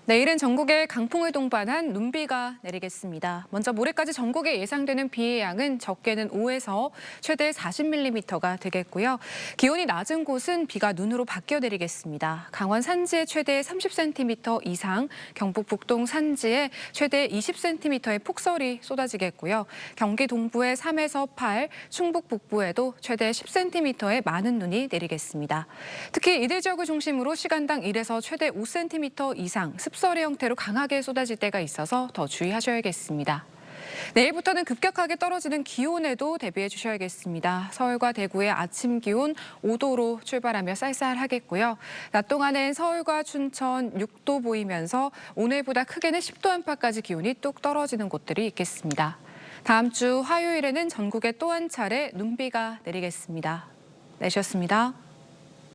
내일은 전국에 강풍을 동반한 눈비가 내리겠습니다. 먼저 모레까지 전국에 예상되는 비의 양은 적게는 5에서 최대 40mm가 되겠고요. 기온이 낮은 곳은 비가 눈으로 바뀌어 내리겠습니다. 강원 산지에 최대 30cm 이상, 경북 북동 산지에 최대 20cm의 폭설이 쏟아지겠고요. 경기 동부에 3에서 8, 충북 북부에도 최대 10cm의 많은 눈이 내리겠습니다. 특히 이들 지역을 중심으로 시간당 1에서 최대 5cm 이상 습설의 형태로 강하게 쏟아질 때가 있어서 더 주의하셔야겠습니다. 내일부터는 급격하게 떨어지는 기온에도 대비해 주셔야겠습니다. 서울과 대구의 아침 기온 5도로 출발하며 쌀쌀하겠고요. 낮 동안엔 서울과 춘천 6도 보이면서 오늘보다 크게는 10도 안팎까지 기온이 뚝 떨어지는 곳들이 있겠습니다. 다음 주 화요일에는 전국에 또 한 차례 눈비가 내리겠습니다. 내셨습니다.